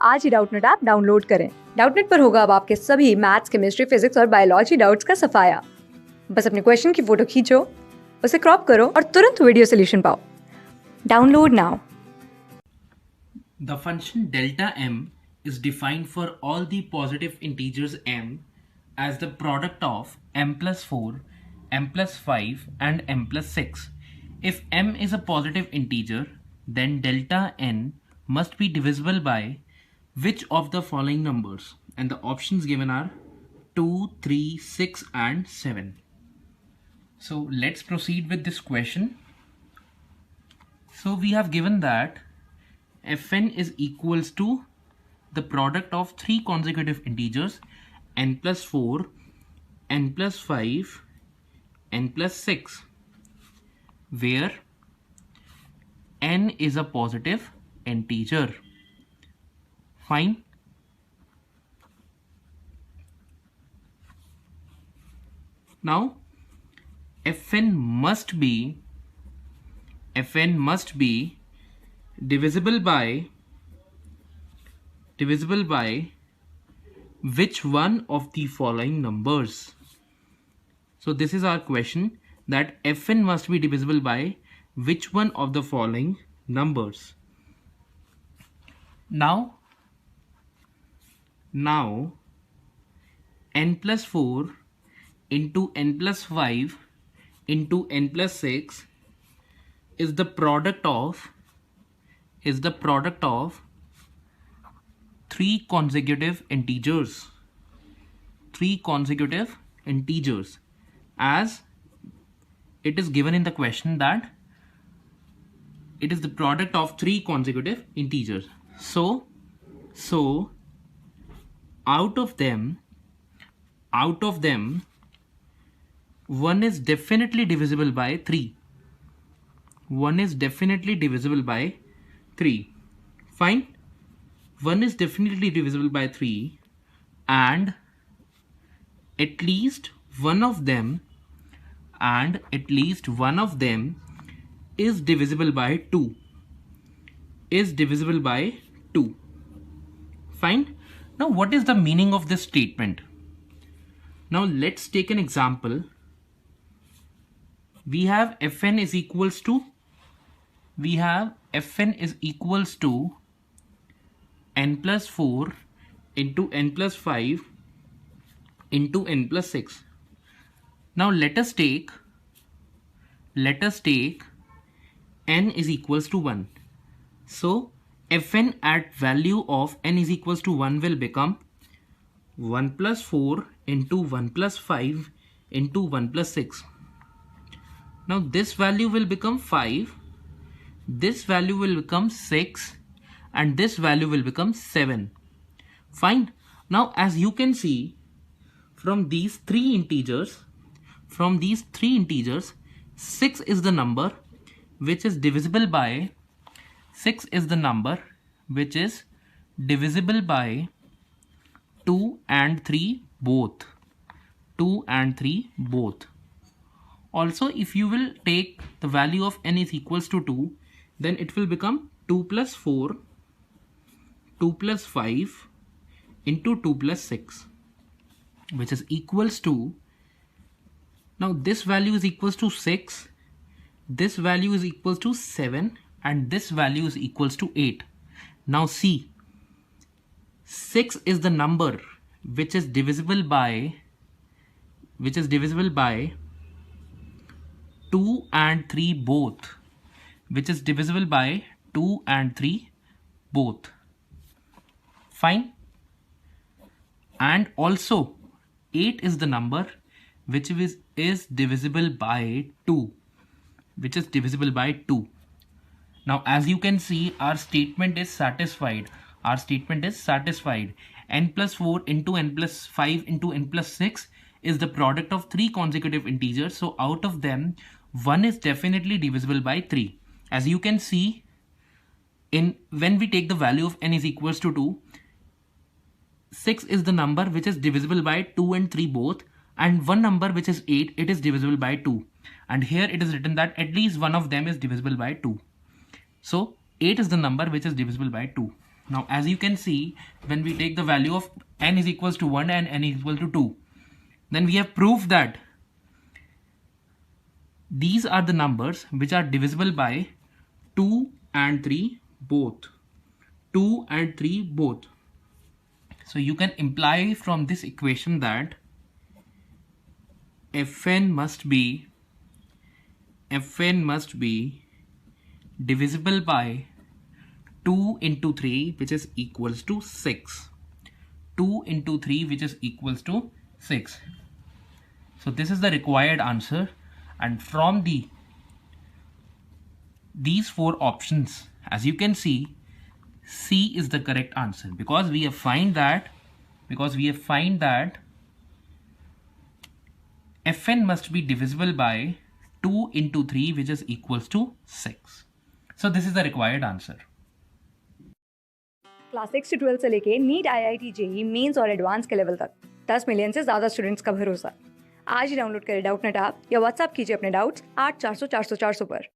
आज ही Doubtnut app download करें। Doubtnut पर होगा अब आपके सभी मैथ्स, केमिस्ट्री, फिजिक्स और बायोलॉजी डाउट्स का सफाया। बस अपने क्वेश्चन की फोटो खींचो, उसे क्रॉप करो और तुरंत वीडियो सोल्यूशन पाओ। Download now. The function delta m is defined for all the positive integers m as the product of m plus 4, m plus 5 and m plus 6. If m is a positive integer, then delta n must be divisible by which of the following numbers? And the options given are 2, 3, 6 and 7. So let's proceed with this question. So we have given that Fn is equals to the product of three consecutive integers n plus 4, n plus 5, n plus 6, where n is a positive integer. Fine. Now Fn must be divisible by which one of the following numbers? So this is our question, that Fn must be divisible by which one of the following numbers. Now n plus 4 into n plus 5 into n plus 6 is the product of three consecutive integers, as it is given in the question that it is the product of three consecutive integers. So out of them one is definitely divisible by 3. Fine. One is definitely divisible by 3, and at least one of them is divisible by 2. Fine. Now what is the meaning of this statement? Now let's take an example. We have Fn is equals to n plus 4 into n plus 5 into n plus 6. Now let us take n is equals to 1. So Fn at value of n is equals to 1 will become 1 plus 4 into 1 plus 5 into 1 plus 6. Now this value will become 5, this value will become 6, and this value will become 7. Fine. Now as you can see, from these three integers, 6 is the number which is divisible by 2 and 3 both. Also, if you will take the value of n is equals to 2, then it will become 2 plus 4, 2 plus 5 into 2 plus 6, which is equals to, now this value is equals to 6, this value is equals to 7, and this value is equals to 8. Now see, 6 is the number which is divisible by 2 and 3 both, Fine. And also 8 is the number which is divisible by 2, Now as you can see, our statement is satisfied. N plus 4 into n plus 5 into n plus 6 is the product of three consecutive integers. So out of them, one is definitely divisible by 3. As you can see, when we take the value of n is equals to 2, 6 is the number which is divisible by 2 and 3 both, and one number which is 8, it is divisible by 2. And here it is written that at least one of them is divisible by 2. So 8 is the number which is divisible by 2. Now as you can see, when we take the value of n is equals to 1 and n is equal to 2, then we have proved that these are the numbers which are divisible by 2 and 3 both. 2 and 3 both. So you can imply from this equation that Fn must be divisible by 2 into 3, which is equals to 6. 2 into 3, which is equals to 6. So this is the required answer, and from these four options, as you can see, C is the correct answer, because we have find that Fn must be divisible by 2 into 3, which is equals to 6. So this is the required answer. Class 6 से 12 से लेके NEET IIT JEE mains और advance के level तक 10 million से ज़्यादा students का भरोसा। आज ही डाउनलोड करें डाउटनेट ऐप या व्हाट्सएप कीजिए अपने डाउट्स 8400 400 400 पर।